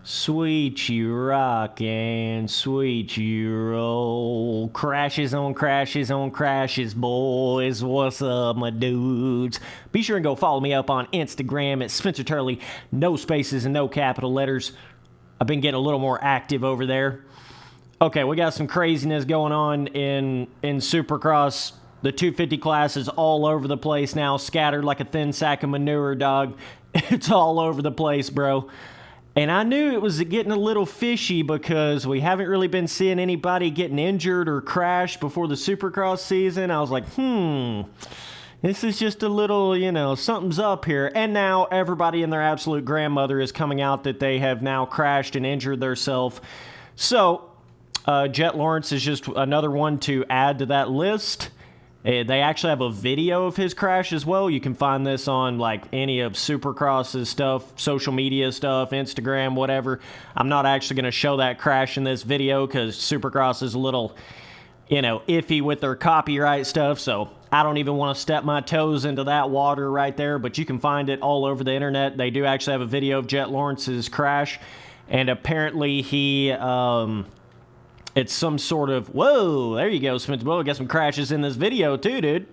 Sweet you rock and sweet you roll. Crashes on crashes on crashes, boys. What's up, my dudes? Be sure and go follow me up on Instagram at Spencer Turley. No spaces and no capital letters. I've been getting a little more active over there. Okay, we got some craziness going on in Supercross. The 250 class is all over the place now, scattered like a thin sack of manure, dog. It's all over the place, bro. And I knew it was getting a little fishy because we haven't really been seeing anybody getting injured or crashed before the Supercross season. I was like, this is just a little, something's up here. And now everybody and their absolute grandmother is coming out that they have now crashed and injured themselves. So, Jett Lawrence is just another one to add to that list. They actually have a video of his crash as well. You can find this on like any of Supercross's stuff, social media stuff, Instagram, whatever. I'm not actually going to show that crash in this video because Supercross is a little, iffy with their copyright stuff. So I don't even want to step my toes into that water right there. But you can find it all over the internet. They do actually have a video of Jett Lawrence's crash. And apparently he... it's some sort of, whoa, there you go, Spencer. Well, got some crashes in this video too, dude.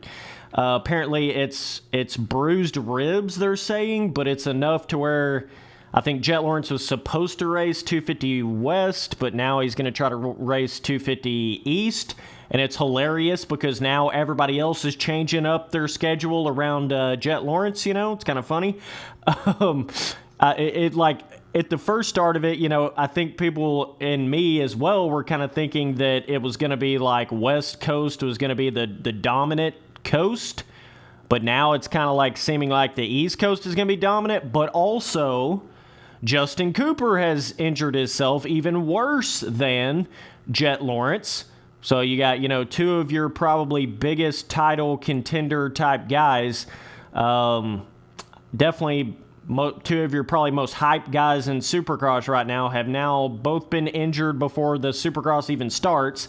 Apparently it's bruised ribs, they're saying, but it's enough to where I think Jett Lawrence was supposed to race 250 West, but now he's going to try to race 250 East. And it's hilarious because now everybody else is changing up their schedule around Jett Lawrence, It's kind of funny. At the first start of it, I think people and me as well were kind of thinking that it was going to be like West Coast was going to be the dominant coast. But now it's kind of like seeming like the East Coast is going to be dominant. But also, Justin Cooper has injured himself even worse than Jett Lawrence. So you got, two of your probably biggest title contender type guys. Definitely... two of your probably most hyped guys in Supercross right now have now both been injured before the Supercross even starts.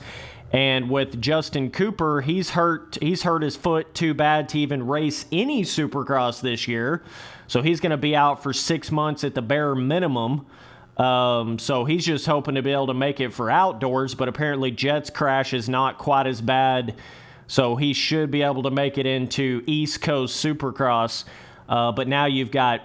And with Justin Cooper, he's hurt his foot too bad to even race any Supercross this year. So he's going to be out for 6 months at the bare minimum. So he's just hoping to be able to make it for outdoors. But apparently Jett's crash is not quite as bad. So he should be able to make it into East Coast Supercross. But now you've got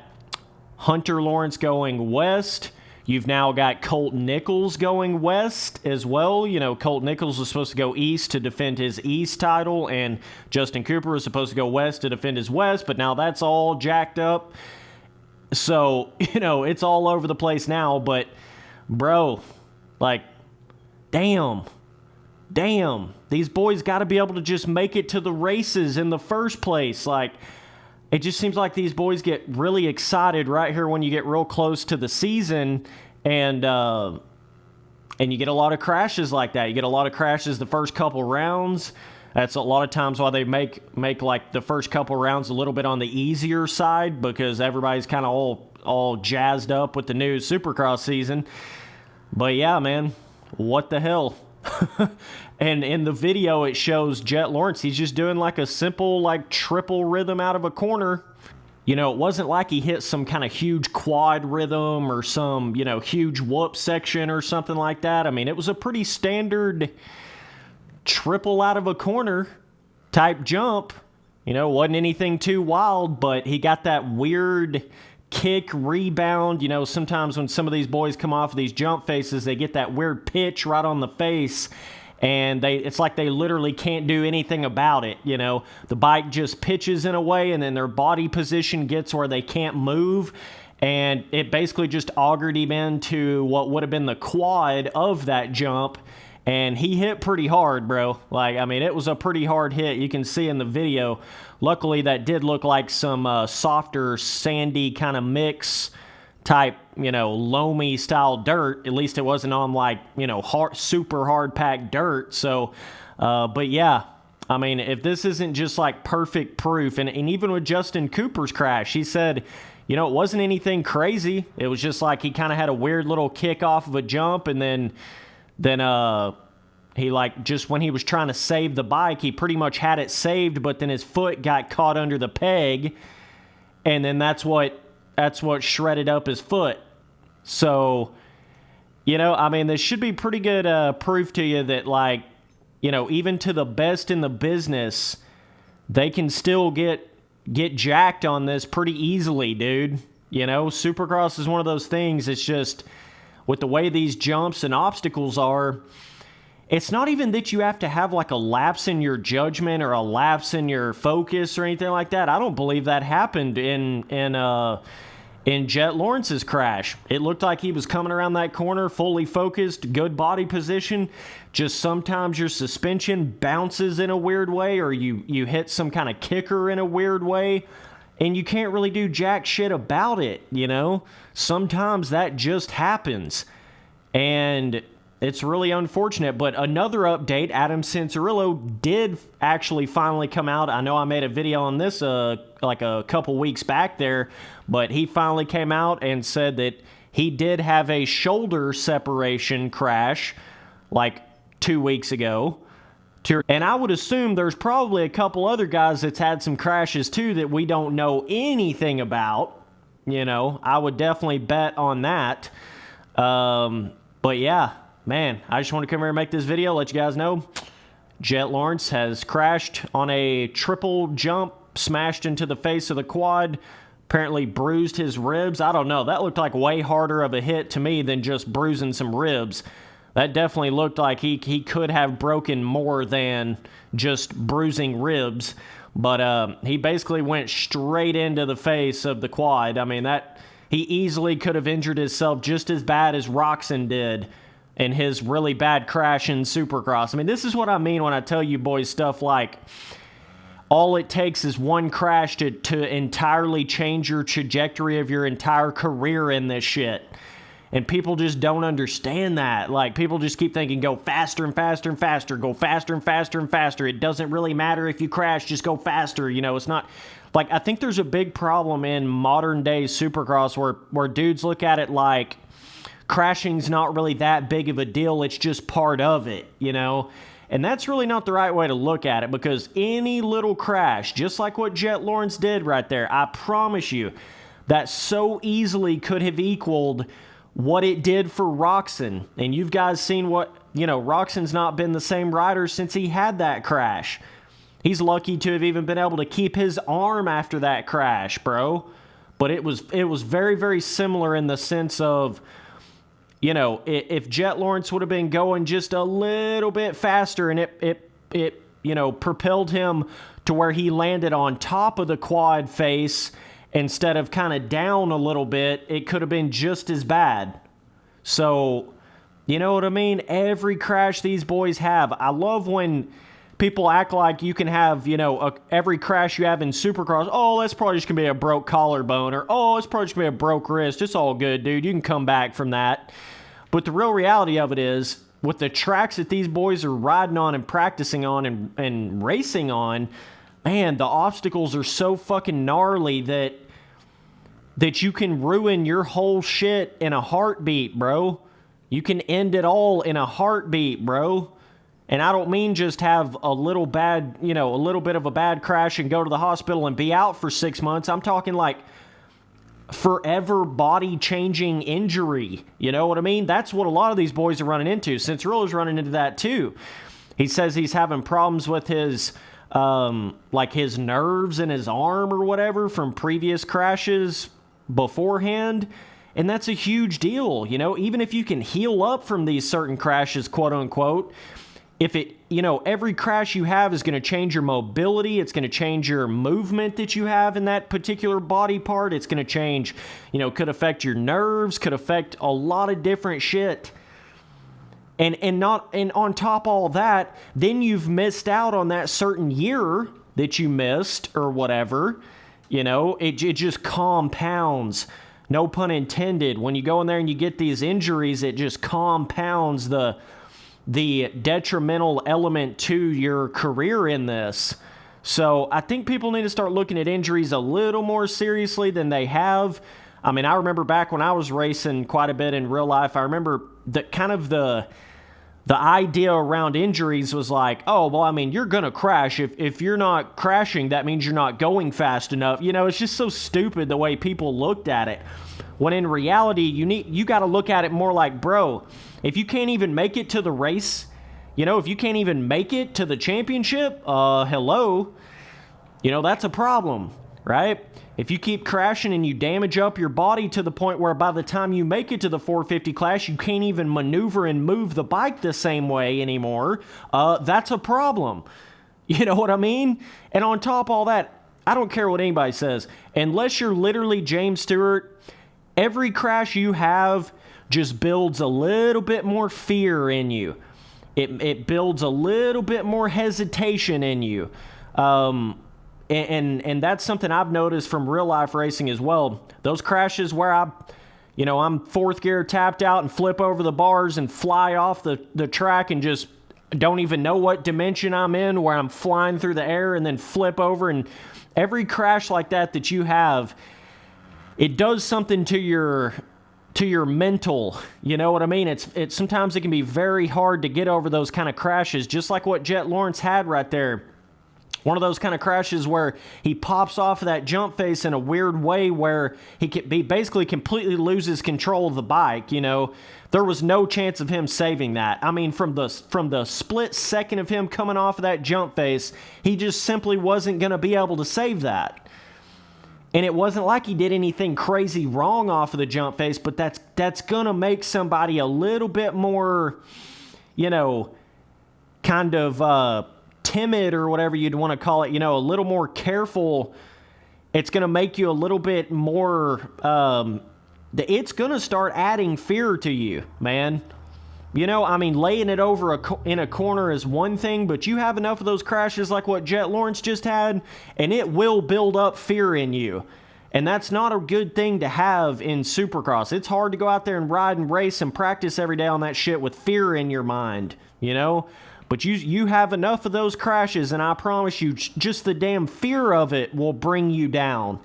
Hunter Lawrence going west. You've now got Colt Nichols going west as well. Colt Nichols was supposed to go east to defend his East title, and Justin Cooper was supposed to go west to defend his West, but now that's all jacked up. So, it's all over the place now, but, bro, damn. These boys got to be able to just make it to the races in the first place. It just seems like these boys get really excited right here when you get real close to the season, and you get a lot of crashes like that. You get a lot of crashes the first couple rounds. That's a lot of times why they make like the first couple rounds a little bit on the easier side because everybody's kind of all jazzed up with the new Supercross season. But yeah, man, what the hell? And in the video, it shows Jett Lawrence. He's just doing like a simple, triple rhythm out of a corner. It wasn't like he hit some kind of huge quad rhythm or some, huge whoop section or something like that. I mean, it was a pretty standard triple out of a corner type jump. Wasn't anything too wild, but he got that weird kick rebound. Sometimes when some of these boys come off of these jump faces, they get that weird pitch right on the face. And it's like they literally can't do anything about it, The bike just pitches in a way, and then their body position gets where they can't move. And it basically just augured him into what would have been the quad of that jump. And he hit pretty hard, bro. It was a pretty hard hit. You can see in the video. Luckily, that did look like some softer, sandy kind of mix type, loamy style dirt. At least it wasn't on super hard packed dirt. So, but yeah, if this isn't just perfect proof, and even with Justin Cooper's crash, he said, it wasn't anything crazy. It was just he kind of had a weird little kick off of a jump, and then he just when he was trying to save the bike, he pretty much had it saved, but then his foot got caught under the peg, and then that's what shredded up his foot. So, I mean, this should be pretty good proof to you that, like, even to the best in the business, they can still get jacked on this pretty easily, dude. Supercross is one of those things. It's just, with the way these jumps and obstacles are, it's not even that you have to have like a lapse in your judgment or a lapse in your focus or anything like that. I don't believe that happened in Jett Lawrence's crash. It looked like he was coming around that corner, fully focused, good body position. Just sometimes your suspension bounces in a weird way, or you hit some kind of kicker in a weird way, and you can't really do jack shit about it, Sometimes that just happens. And it's really unfortunate. But another update, Adam Cianciarulo did actually finally come out. I know I made a video on this like a couple weeks back there, but he finally came out and said that he did have a shoulder separation crash like 2 weeks ago. And I would assume there's probably a couple other guys that's had some crashes too that we don't know anything about. I would definitely bet on that. But yeah, man, I just want to come here and make this video, let you guys know. Jett Lawrence has crashed on a triple jump, smashed into the face of the quad, apparently bruised his ribs. I don't know. That looked like way harder of a hit to me than just bruising some ribs. That definitely looked like he could have broken more than just bruising ribs. But he basically went straight into the face of the quad. I mean, he easily could have injured himself just as bad as Roczen did in his really bad crash in Supercross. I mean, this is what I mean when I tell you boys stuff like, all it takes is one crash to entirely change your trajectory of your entire career in this shit. And people just don't understand that. Like, people just keep thinking, go faster and faster and faster, go faster and faster and faster. It doesn't really matter if you crash, just go faster. It's not, like, I think there's a big problem in modern day Supercross where dudes look at it like crashing's not really that big of a deal. It's just part of it, And that's really not the right way to look at it, because any little crash, just like what Jett Lawrence did right there, I promise you, that so easily could have equaled what it did for Roczen. And you've guys seen what, Roczen's not been the same rider since he had that crash. He's lucky to have even been able to keep his arm after that crash, bro. But it was very, very similar in the sense of, if Jett Lawrence would have been going just a little bit faster and it propelled him to where he landed on top of the quad face instead of kind of down a little bit, it could have been just as bad. So, you know what I mean? Every crash these boys have. I love when people act like you can have, every crash you have in Supercross, oh, that's probably just going to be a broke collarbone, or, oh, it's probably just going to be a broke wrist. It's all good, dude. You can come back from that. But the real reality of it is, with the tracks that these boys are riding on and practicing on and racing on, man, the obstacles are so fucking gnarly that you can ruin your whole shit in a heartbeat, bro. You can end it all in a heartbeat, bro. And I don't mean just have a little bit of a bad crash and go to the hospital and be out for 6 months. I'm talking like forever body-changing injury. You know what I mean? That's what a lot of these boys are running into. Cianciarulo's running into that too. He says he's having problems with his his nerves in his arm or whatever from previous crashes beforehand. And that's a huge deal, even if you can heal up from these certain crashes, quote unquote. If it, every crash you have is going to change your mobility. It's going to change your movement that you have in that particular body part. It's going to change, could affect your nerves, could affect a lot of different shit. And on top of all that, then you've missed out on that certain year that you missed or whatever. It just compounds. No pun intended. When you go in there and you get these injuries, it just compounds the detrimental element to your career in this. So I think people need to start looking at injuries a little more seriously than they have. I mean, I remember back when I was racing quite a bit in real life, I remember that kind of the idea around injuries was like, oh, well, I mean, you're going to crash. If you're not crashing, that means you're not going fast enough. It's just so stupid the way people looked at it. When in reality, you got to look at it more like, bro, if you can't even make it to the race, if you can't even make it to the championship, hello, that's a problem, right? If you keep crashing and you damage up your body to the point where by the time you make it to the 450 class, you can't even maneuver and move the bike the same way anymore, that's a problem. You know what I mean? And on top of all that, I don't care what anybody says. Unless you're literally James Stewart, every crash you have just builds a little bit more fear in you. It builds a little bit more hesitation in you. And that's something I've noticed from real life racing as well. Those crashes where I'm fourth gear tapped out and flip over the bars and fly off the track and just don't even know what dimension I'm in, where I'm flying through the air and then flip over. And every crash like that you have, it does something to your mental, you know what I mean? It's sometimes it can be very hard to get over those kind of crashes, just like what Jett Lawrence had right there. One of those kind of crashes where he pops off of that jump face in a weird way where he basically completely loses control of the bike, There was no chance of him saving that. I mean, from the split second of him coming off of that jump face, he just simply wasn't going to be able to save that. And it wasn't like he did anything crazy wrong off of the jump face, but that's going to make somebody a little bit more, kind of timid or whatever you'd want to call it, a little more careful. It's going to make you a little bit more, it's going to start adding fear to you, man. Laying it over in a corner is one thing, but you have enough of those crashes like what Jett Lawrence just had, and it will build up fear in you. And that's not a good thing to have in Supercross. It's hard to go out there and ride and race and practice every day on that shit with fear in your mind, But you have enough of those crashes, and I promise you, just the damn fear of it will bring you down,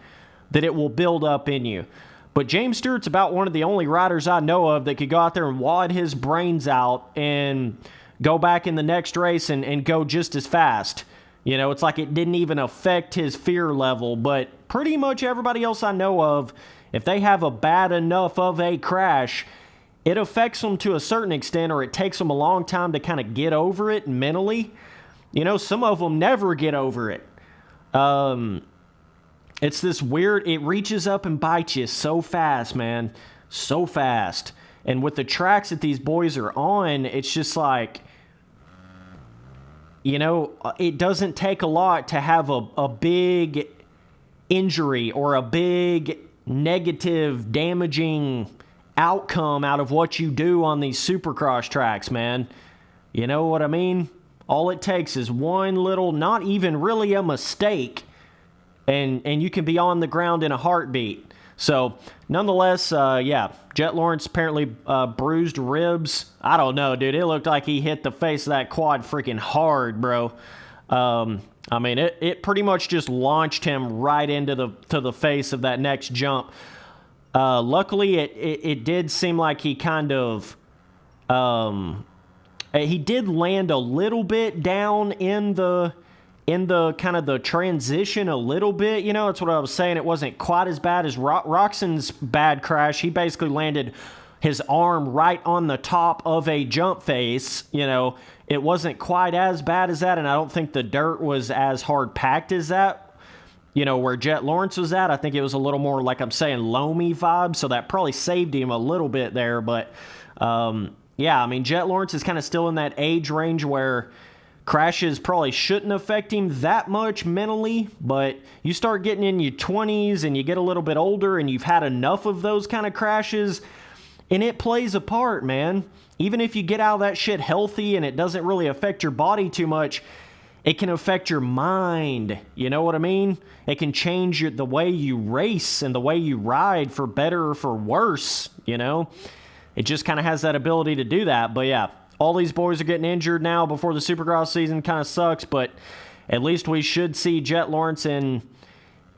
that it will build up in you. But James Stewart's about one of the only riders I know of that could go out there and wad his brains out and go back in the next race and go just as fast. It's like it didn't even affect his fear level. But pretty much everybody else I know of, if they have a bad enough of a crash, it affects them to a certain extent, or it takes them a long time to kind of get over it mentally. Some of them never get over it. It's this weird, it reaches up and bites you so fast, man. So fast. And with the tracks that these boys are on, it's just like, it doesn't take a lot to have a big injury or a big negative, damaging outcome out of what you do on these Supercross tracks, man. You know what I mean? All it takes is one little, not even really a mistake, and you can be on the ground in a heartbeat. So, nonetheless, Jett Lawrence apparently bruised ribs. I don't know, dude. It looked like he hit the face of that quad freaking hard, bro. It pretty much just launched him right into the face of that next jump. Luckily, it did seem like he kind of... he did land a little bit down in the kind of the transition a little bit, that's what I was saying. It wasn't quite as bad as Roxon's bad crash. He basically landed his arm right on the top of a jump face, It wasn't quite as bad as that, and I don't think the dirt was as hard packed as that, where Jett Lawrence was at. I think it was a little more, like I'm saying, loamy vibe, so that probably saved him a little bit there, but, Jett Lawrence is kind of still in that age range where crashes probably shouldn't affect him that much mentally, but you start getting in your 20s and you get a little bit older and you've had enough of those kind of crashes, and it plays a part, man. Even if you get out of that shit healthy and it doesn't really affect your body too much, it can affect your mind. You know what I mean? It can change the way you race and the way you ride, for better or for worse, It just kind of has that ability to do that. But yeah, all these boys are getting injured now before the Supercross season. Kind of sucks, but at least we should see Jett Lawrence in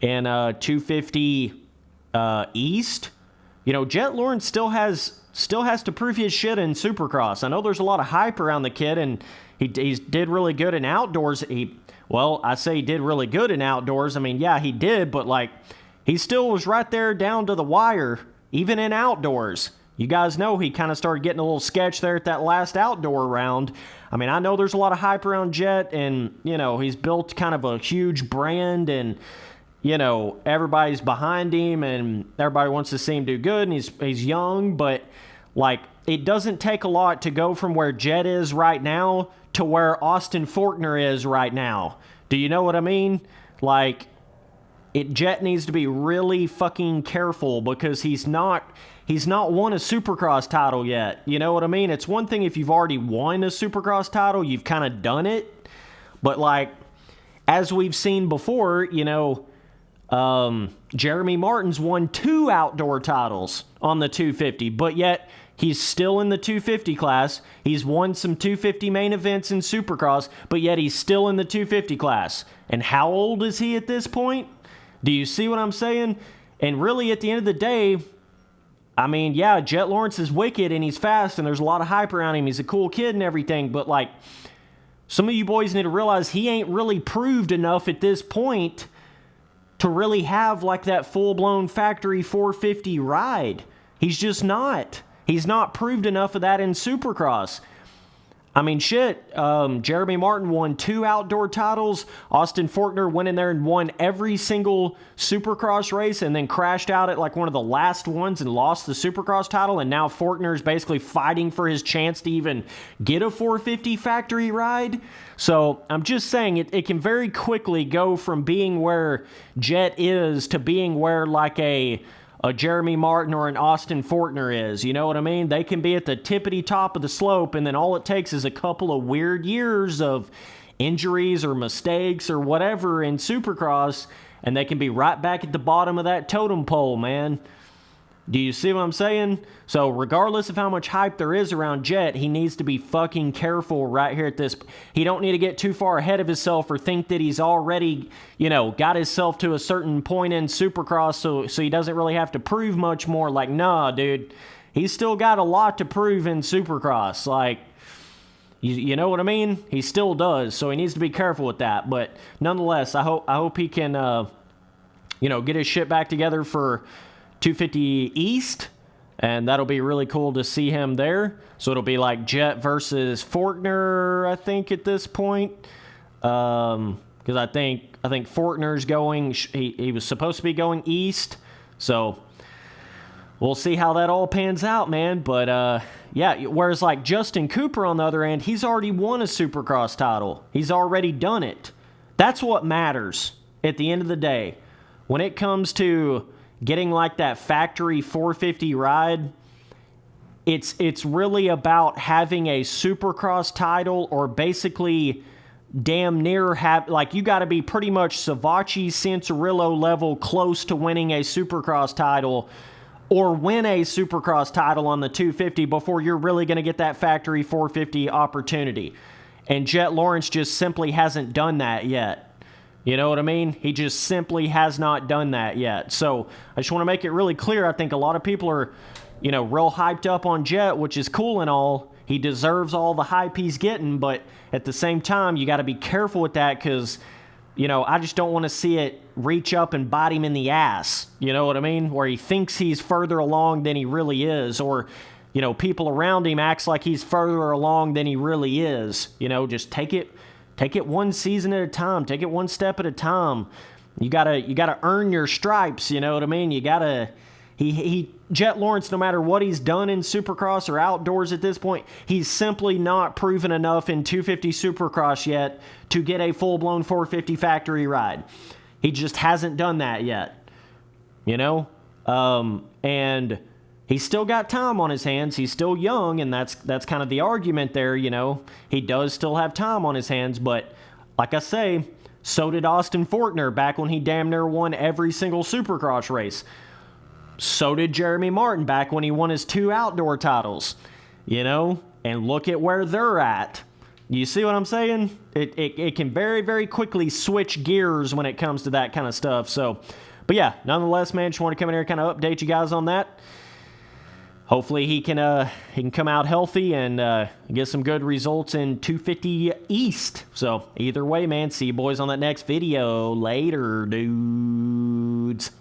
250 East. Jett Lawrence still has to prove his shit in Supercross. I know there's a lot of hype around the kid, and he did really good in outdoors. I say he did really good in outdoors. He did, but he still was right there down to the wire. even in outdoors. You guys know he kind of started getting a little sketch there at that last outdoor round. I mean, I know there's a lot of hype around Jett, and, you know, he's built kind of a huge brand, and, you know, everybody's behind him, and everybody wants to see him do good, and he's young, but, like, it doesn't take a lot to go from where Jett is right now to where Austin Forkner is right now. Do you know what I mean? Like, Jett needs to be really fucking careful because he's not won a Supercross title yet. You know what I mean? It's one thing if you've already won a Supercross title, you've kind of done it. But, like, as we've seen before, you know, Jeremy Martin's won 2 outdoor titles on the 250, but yet he's still in the 250 class. He's won some 250 main events in Supercross, but yet he's still in the 250 class. And how old is he at this point? Do you see what I'm saying? And really, at the end of the day, I mean, yeah, Jett Lawrence is wicked and he's fast and there's a lot of hype around him. He's a cool kid and everything, but, like, some of you boys need to realize he ain't really proved enough at this point to really have, like, that full-blown factory 450 ride. He's just not. He's not proved enough of that in Supercross. I mean, shit, Jeremy Martin won 2 outdoor titles. Austin Forkner went in there and won every single Supercross race and then crashed out at, like, one of the last ones and lost the Supercross title. And now Forkner is basically fighting for his chance to even get a 450 factory ride. So I'm just saying it can very quickly go from being where Jett is to being where, like, a Jeremy Martin or an Austin Forkner is. You know what I mean? They can be at the tippity top of the slope, and then all it takes is a couple of weird years of injuries or mistakes or whatever in Supercross, and they can be right back at the bottom of that totem pole, man. Do you see what I'm saying? So regardless of how much hype there is around Jett, he needs to be fucking careful right here at this. He don't need to get too far ahead of himself or think that he's already, you know, got himself to a certain point in Supercross so he doesn't really have to prove much more. Like, nah, dude. He's still got a lot to prove in Supercross. Like, you know what I mean? He still does, so he needs to be careful with that. But nonetheless, I hope he can, you know, get his shit back together for 250 East, and that'll be really cool to see him there. So it'll be like Jett versus Forkner, I think, at this point, because I think Forkner's going. He was supposed to be going East, so we'll see how that all pans out, man. But yeah, whereas like Justin Cooper on the other end, he's already won a Supercross title. He's already done it. That's what matters at the end of the day when it comes to getting like that factory 450 ride. It's really about having a Supercross title, or basically damn near like you got to be pretty much Savatgy Cianciarulo level close to winning a Supercross title, or win a Supercross title on the 250 before you're really going to get that factory 450 opportunity. And Jett Lawrence just simply hasn't done that yet. You know what I mean? He just simply has not done that yet. So I just want to make it really clear. I think a lot of people are, you know, real hyped up on Jett, which is cool and all. He deserves all the hype he's getting, but at the same time, you got to be careful with that because, you know, I just don't want to see it reach up and bite him in the ass. You know what I mean? Where he thinks he's further along than he really is, or, you know, people around him acts like he's further along than he really is. You know, just take it one season at a time. Take it one step at a time. You gotta earn your stripes. You know what I mean? You gotta. Jett Lawrence, no matter what he's done in Supercross or outdoors at this point, he's simply not proven enough in 250 Supercross yet to get a full-blown 450 factory ride. He just hasn't done that yet. You know, and he's still got time on his hands. He's still young, and that's kind of the argument there, you know. He does still have time on his hands, but like I say, so did Austin Forkner back when he damn near won every single Supercross race. So did Jeremy Martin back when he won his 2 outdoor titles, you know. And look at where they're at. You see what I'm saying? It can very, very quickly switch gears when it comes to that kind of stuff. So, but yeah, nonetheless, man, just want to come in here and kind of update you guys on that. Hopefully he can come out healthy and get some good results in 250 East. So either way, man, see you boys on that next video. Later, dudes.